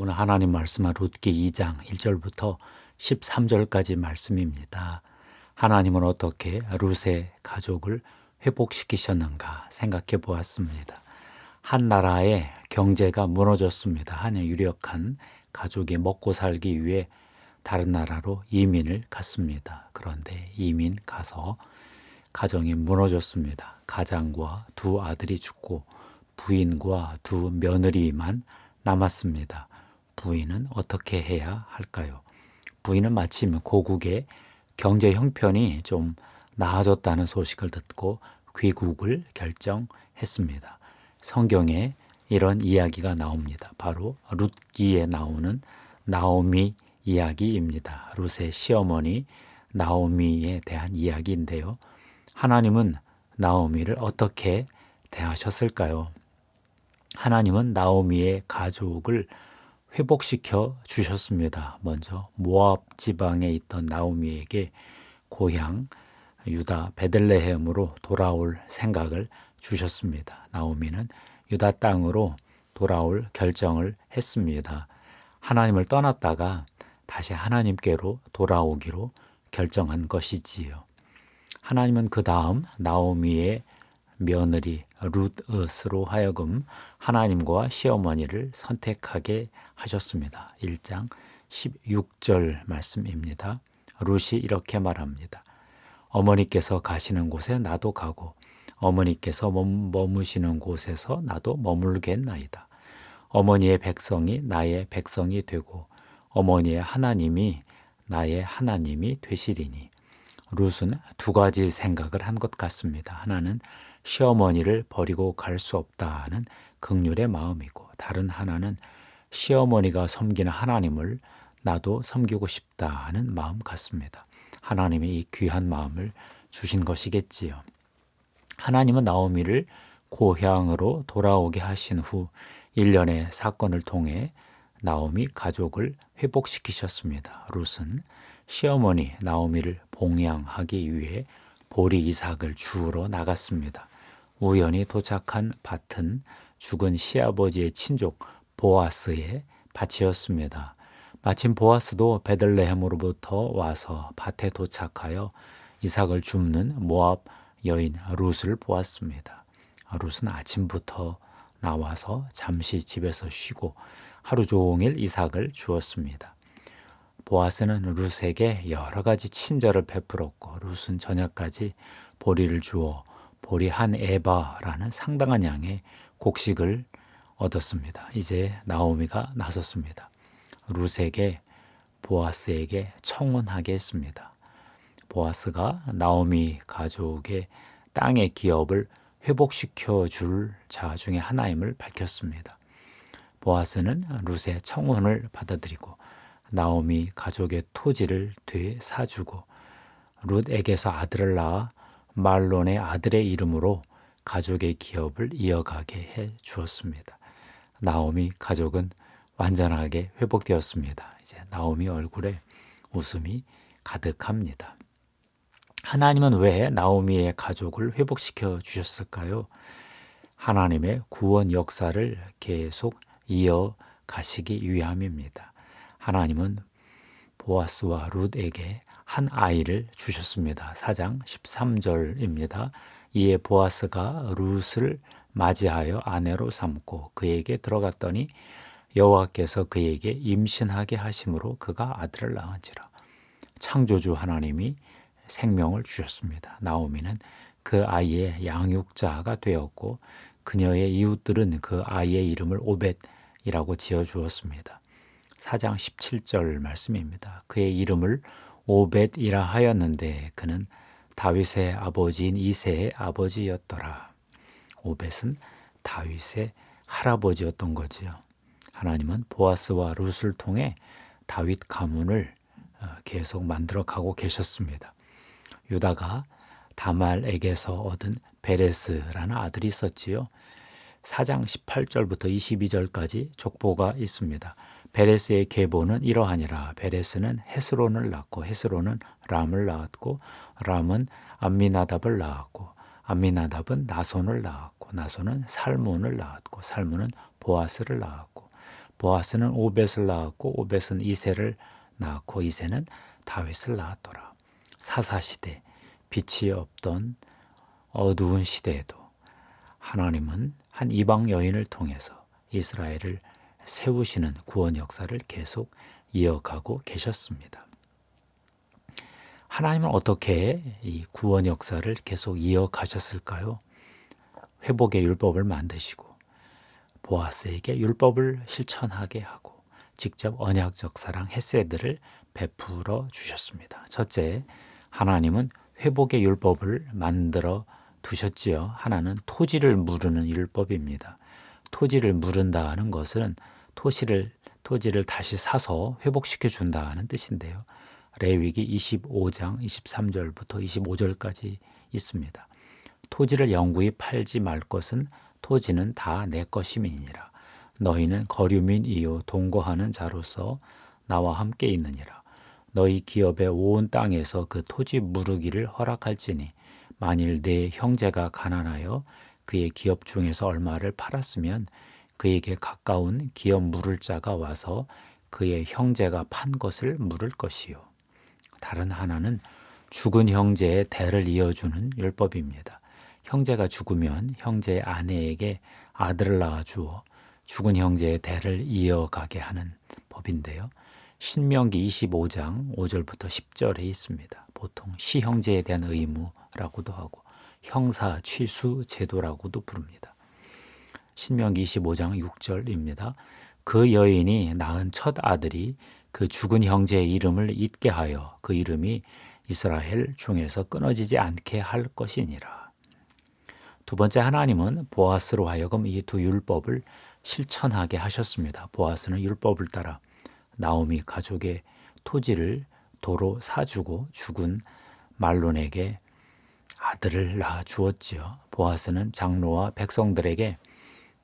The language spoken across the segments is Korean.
오늘 하나님 말씀은 룻기 2장 1절부터 13절까지 말씀입니다. 하나님은 어떻게 룻의 가족을 회복시키셨는가 생각해 보았습니다. 한 나라의 경제가 무너졌습니다. 한 유력한 가족이 먹고 살기 위해 다른 나라로 이민을 갔습니다. 그런데 이민 가서 가정이 무너졌습니다. 가장과 두 아들이 죽고 부인과 두 며느리만 남았습니다. 부인은 어떻게 해야 할까요? 부인은 마침 고국의 경제 형편이 좀 나아졌다는 소식을 듣고 귀국을 결정했습니다. 성경에 이런 이야기가 나옵니다. 바로 룻기에 나오는 나오미 이야기입니다. 룻의 시어머니 나오미에 대한 이야기인데요. 하나님은 나오미를 어떻게 대하셨을까요? 하나님은 나오미의 가족을 회복시켜 주셨습니다. 먼저 모압 지방에 있던 나오미에게 고향 유다 베들레헴으로 돌아올 생각을 주셨습니다. 나오미는 유다 땅으로 돌아올 결정을 했습니다. 하나님을 떠났다가 다시 하나님께로 돌아오기로 결정한 것이지요. 하나님은 그 다음 나오미의 며느리 룻으로 하여금 하나님과 시어머니를 선택하게 하셨습니다. 1장 16절 말씀입니다. 룻이 이렇게 말합니다. 어머니께서 가시는 곳에 나도 가고 어머니께서 머무시는 곳에서 나도 머물겠나이다. 어머니의 백성이 나의 백성이 되고 어머니의 하나님이 나의 하나님이 되시리니. 룻은 두 가지 생각을 한 것 같습니다. 하나는 시어머니를 버리고 갈 수 없다는 긍휼의 마음이고, 다른 하나는 시어머니가 섬기는 하나님을 나도 섬기고 싶다는 마음 같습니다. 하나님이 이 귀한 마음을 주신 것이겠지요. 하나님은 나오미를 고향으로 돌아오게 하신 후 1년의 사건을 통해 나오미 가족을 회복시키셨습니다. 룻은 시어머니 나오미를 봉양하기 위해 보리 이삭을 주우러 나갔습니다. 우연히 도착한 밭은 죽은 시아버지의 친족 보아스의 밭이었습니다. 마침 보아스도 베들레헴으로부터 와서 밭에 도착하여 이삭을 줍는 모압 여인 룻을 보았습니다. 룻은 아침부터 나와서 잠시 집에서 쉬고 하루 종일 이삭을 주었습니다. 보아스는 룻에게 여러 가지 친절을 베풀었고 룻은 저녁까지 보리를 주어 보리 한 에바라는 상당한 양의 곡식을 얻었습니다. 이제 나오미가 나섰습니다. 룻에게 보아스에게 청혼하게 했습니다. 보아스가 나오미 가족의 땅의 기업을 회복시켜 줄 자 중에 하나임을 밝혔습니다. 보아스는 룻의 청혼을 받아들이고 나오미 가족의 토지를 되사주고 룻에게서 아들을 낳아 말론의 아들의 이름으로 가족의 기업을 이어가게 해 주었습니다. 나오미 가족은 완전하게 회복되었습니다. 이제 나오미 얼굴에 웃음이 가득합니다. 하나님은 왜 나오미의 가족을 회복시켜 주셨을까요? 하나님의 구원 역사를 계속 이어가시기 위함입니다. 하나님은 보아스와 룻에게 한 아이를 주셨습니다. 4장 13절입니다. 이에 보아스가 룻을 맞이하여 아내로 삼고 그에게 들어갔더니 여호와께서 그에게 임신하게 하심으로 그가 아들을 낳은지라. 창조주 하나님이 생명을 주셨습니다. 나오미는 그 아이의 양육자가 되었고 그녀의 이웃들은 그 아이의 이름을 오벳이라고 지어주었습니다. 4장 17절 말씀입니다. 그의 이름을 오벳이라 하였는데 그는 다윗의 아버지인 이새의 아버지였더라. 오벳은 다윗의 할아버지였던 거지요. 하나님은 보아스와 룻을 통해 다윗 가문을 계속 만들어가고 계셨습니다. 유다가 다말에게서 얻은 베레스라는 아들이 있었지요. 4장 18절부터 22절까지 족보가 있습니다. 베레스의 계보는 이러하니라. 베레스는 헤스론을 낳고 헤스론은 람을 낳았고 람은 암미나답을 낳았고 암미나답은 나손을 낳았고 나손은 살몬을 낳았고 살몬은 보아스를 낳았고 보아스는 오벳을 낳았고 오벳은 이새를 낳았고 이새는 다윗을 낳았더라. 사사시대, 빛이 없던 어두운 시대에도 하나님은 한 이방 여인을 통해서 이스라엘을 세우시는 구원 역사를 계속 이어가고 계셨습니다. 하나님은 어떻게 이 구원 역사를 계속 이어가셨을까요? 회복의 율법을 만드시고 보아스에게 율법을 실천하게 하고 직접 언약적 사랑 헤세드를 베풀어 주셨습니다. 첫째, 하나님은 회복의 율법을 만들어 두셨지요. 하나는 토지를 무르는 율법입니다. 토지를 무른다는 것은 토지를 다시 사서 회복시켜 준다는 뜻인데요. 레위기 25장 23절부터 25절까지 있습니다. 토지를 영구히 팔지 말 것은 토지는 다 내 것임이니라. 너희는 거류민이요 동거하는 자로서 나와 함께 있느니라. 너희 기업의 온 땅에서 그 토지 무르기를 허락할지니 만일 내 형제가 가난하여 그의 기업 중에서 얼마를 팔았으면 그에게 가까운 기업 물을 자가 와서 그의 형제가 판 것을 물을 것이요. 다른 하나는 죽은 형제의 대를 이어주는 율법입니다. 형제가 죽으면 형제의 아내에게 아들을 낳아 주어 죽은 형제의 대를 이어가게 하는 법인데요. 신명기 25장 5절부터 10절에 있습니다. 보통 시형제에 대한 의무라고도 하고 형사 취수 제도라고도 부릅니다. 신명기 25장 6절입니다. 그 여인이 낳은 첫 아들이 그 죽은 형제의 이름을 잊게 하여 그 이름이 이스라엘 중에서 끊어지지 않게 할 것이니라. 두 번째, 하나님은 보아스로 하여금 이 두 율법을 실천하게 하셨습니다. 보아스는 율법을 따라 나오미 가족의 토지를 도로 사주고 죽은 말론에게 아들을 낳아 주었지요. 보아스는 장로와 백성들에게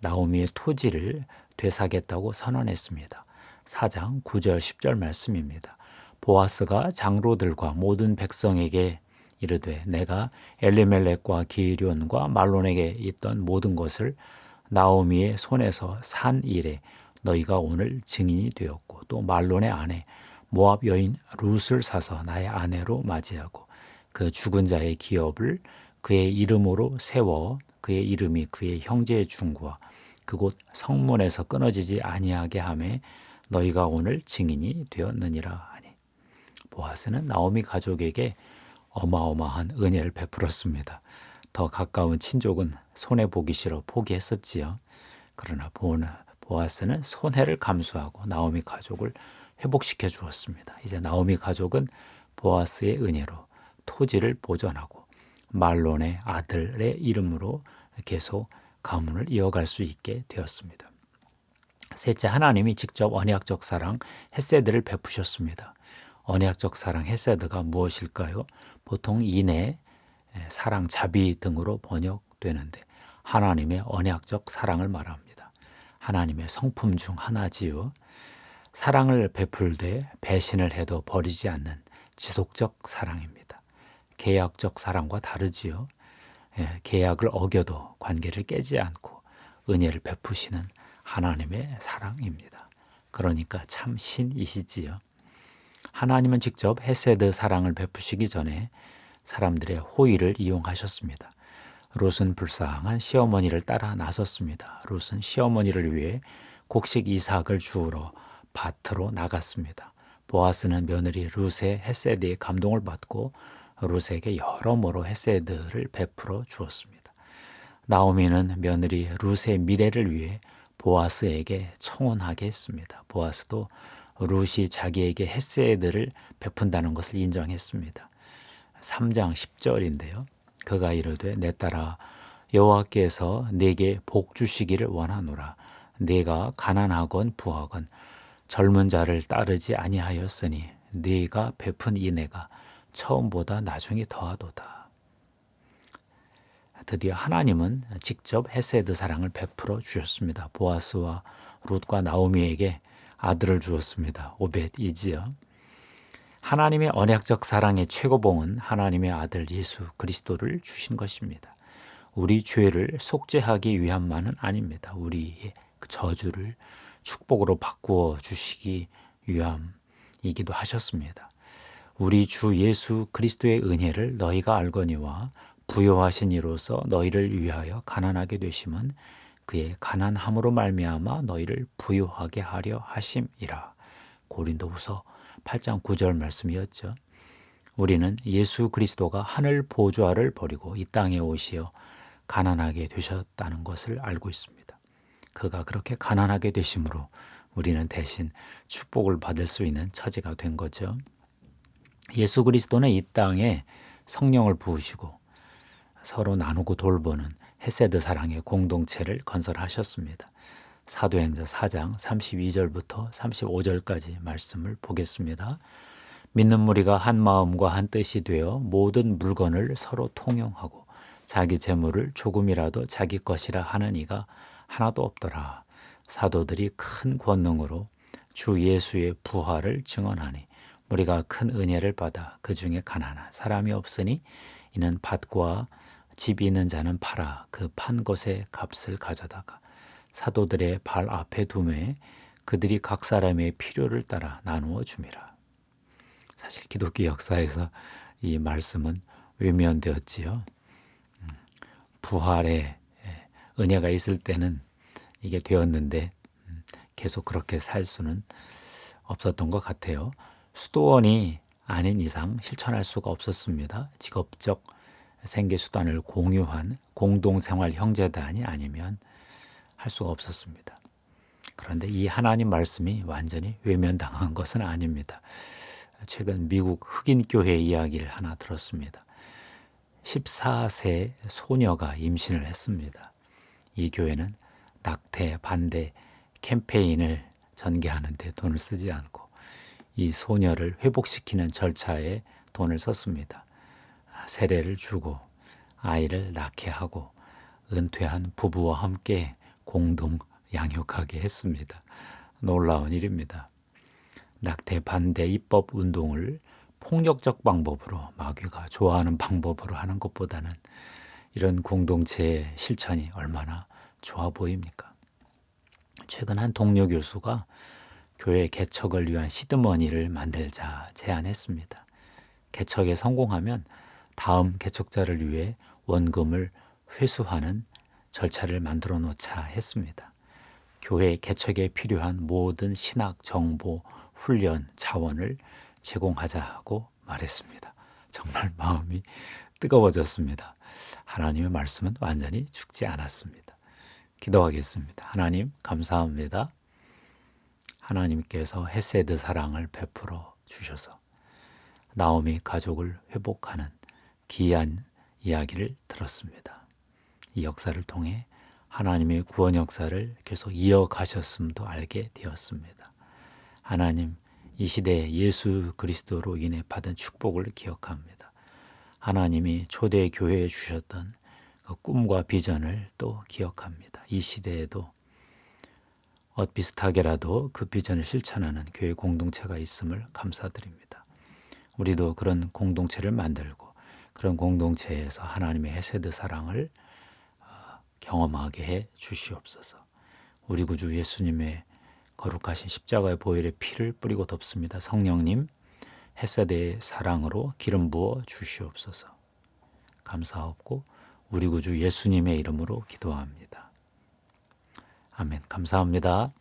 나오미의 토지를 되사겠다고 선언했습니다. 4장 9절 10절 말씀입니다. 보아스가 장로들과 모든 백성에게 이르되 내가 엘리멜렉과 기련과 말론에게 있던 모든 것을 나오미의 손에서 산 일에 너희가 오늘 증인이 되었고 또 말론의 아내 모압 여인 룻을 사서 나의 아내로 맞이하고 그 죽은 자의 기업을 그의 이름으로 세워 그의 이름이 그의 형제의 중구와 그곳 성문에서 끊어지지 아니하게 하매 너희가 오늘 증인이 되었느니라 하니. 보아스는 나오미 가족에게 어마어마한 은혜를 베풀었습니다. 더 가까운 친족은 손해보기 싫어 포기했었지요. 그러나 보아스는 손해를 감수하고 나오미 가족을 회복시켜 주었습니다. 이제 나오미 가족은 보아스의 은혜로 토지를 보존하고 말론의 아들의 이름으로 계속 가문을 이어갈 수 있게 되었습니다. 셋째, 하나님이 직접 언약적 사랑 헤세드를 베푸셨습니다. 언약적 사랑 헤세드가 무엇일까요? 보통 인애, 사랑, 자비 등으로 번역되는데 하나님의 언약적 사랑을 말합니다. 하나님의 성품 중 하나지요. 사랑을 베풀되 배신을 해도 버리지 않는 지속적 사랑입니다. 계약적 사랑과 다르지요. 계약을 어겨도 관계를 깨지 않고 은혜를 베푸시는 하나님의 사랑입니다. 그러니까 참 신이시지요. 하나님은 직접 헤세드 사랑을 베푸시기 전에 사람들의 호의를 이용하셨습니다. 롯은 불쌍한 시어머니를 따라 나섰습니다. 롯은 시어머니를 위해 곡식 이삭을 주우러 밭으로 나갔습니다. 보아스는 며느리 룻의 헤세드에 감동을 받고 롯에게 여러모로 헤세드를 베풀어 주었습니다. 나오미는 며느리 룻의 미래를 위해 보아스에게 청혼하게 했습니다. 보아스도 룻이 자기에게 헤세드를 베푼다는 것을 인정했습니다. 3장 10절인데요. 그가 이르되 내 딸아 여호와께서 내게 복 주시기를 원하노라. 네가 가난하건 부하건 젊은 자를 따르지 아니하였으니 네가 베푼 인애가 처음보다 나중에 더하도다. 드디어 하나님은 직접 헤세드 사랑을 베풀어 주셨습니다. 보아스와 룻과 나오미에게 아들을 주었습니다. 오벳이지요. 하나님의 언약적 사랑의 최고봉은 하나님의 아들 예수 그리스도를 주신 것입니다. 우리 죄를 속죄하기 위함만은 아닙니다. 우리의 저주를 축복으로 바꾸어 주시기 위함이기도 하셨습니다. 우리 주 예수 그리스도의 은혜를 너희가 알거니와 부요하신 이로서 너희를 위하여 가난하게 되심은 그의 가난함으로 말미암아 너희를 부요하게 하려 하심이라. 고린도후서 8장 9절 말씀이었죠. 우리는 예수 그리스도가 하늘 보좌를 버리고 이 땅에 오시어 가난하게 되셨다는 것을 알고 있습니다. 그가 그렇게 가난하게 되심으로 우리는 대신 축복을 받을 수 있는 처지가 된 거죠. 예수 그리스도는 이 땅에 성령을 부으시고 서로 나누고 돌보는 헤세드 사랑의 공동체를 건설하셨습니다. 사도행전 4장 32절부터 35절까지 말씀을 보겠습니다. 믿는 무리가 한 마음과 한 뜻이 되어 모든 물건을 서로 통용하고 자기 재물을 조금이라도 자기 것이라 하는 이가 하나도 없더라. 사도들이 큰 권능으로 주 예수의 부활을 증언하니 우리가 큰 은혜를 받아 그 중에 가난한 사람이 없으니 이는 밭과 집이 있는 자는 팔아 그 판 것의 값을 가져다가 사도들의 발 앞에 두매 그들이 각 사람의 필요를 따라 나누어 줌이라. 사실 기독교 역사에서 이 말씀은 외면되었지요. 부활의 은혜가 있을 때는 이게 되었는데 계속 그렇게 살 수는 없었던 것 같아요. 수도원이 아닌 이상 실천할 수가 없었습니다. 직업적 생계수단을 공유한 공동생활 형제단이 아니면 할 수가 없었습니다. 그런데 이 하나님 말씀이 완전히 외면당한 것은 아닙니다. 최근 미국 흑인교회 이야기를 하나 들었습니다. 14세 소녀가 임신을 했습니다. 이 교회는 낙태 반대 캠페인을 전개하는 데 돈을 쓰지 않고 이 소녀를 회복시키는 절차에 돈을 썼습니다. 세례를 주고 아이를 낳게 하고 은퇴한 부부와 함께 공동 양육하게 했습니다. 놀라운 일입니다. 낙태 반대 입법 운동을 폭력적 방법으로 마귀가 좋아하는 방법으로 하는 것보다는 이런 공동체의 실천이 얼마나 좋아 보입니까? 최근 한 동료 교수가 교회 개척을 위한 시드머니를 만들자 제안했습니다. 개척에 성공하면 다음 개척자를 위해 원금을 회수하는 절차를 만들어 놓자 했습니다. 교회 개척에 필요한 모든 신학 정보, 훈련, 자원을 제공하자고 말했습니다. 정말 마음이 뜨거워졌습니다. 하나님의 말씀은 완전히 죽지 않았습니다. 기도하겠습니다. 하나님 감사합니다. 하나님께서 헤세드 사랑을 베풀어 주셔서 나오미 가족을 회복하는 귀한 이야기를 들었습니다. 이 역사를 통해 하나님의 구원 역사를 계속 이어가셨음도 알게 되었습니다. 하나님, 이 시대에 예수 그리스도로 인해 받은 축복을 기억합니다. 하나님이 초대 교회에 주셨던 그 꿈과 비전을 또 기억합니다. 이 시대에도 비슷하게라도 그 비전을 실천하는 교회 공동체가 있음을 감사드립니다. 우리도 그런 공동체를 만들고 그런 공동체에서 하나님의 헤세드 사랑을 경험하게 해 주시옵소서. 우리 구주 예수님의 거룩하신 십자가의 보혈의 피를 뿌리고 덮습니다. 성령님, 헤세드의 사랑으로 기름 부어 주시옵소서. 감사하옵고 우리 구주 예수님의 이름으로 기도합니다. 아멘. 감사합니다.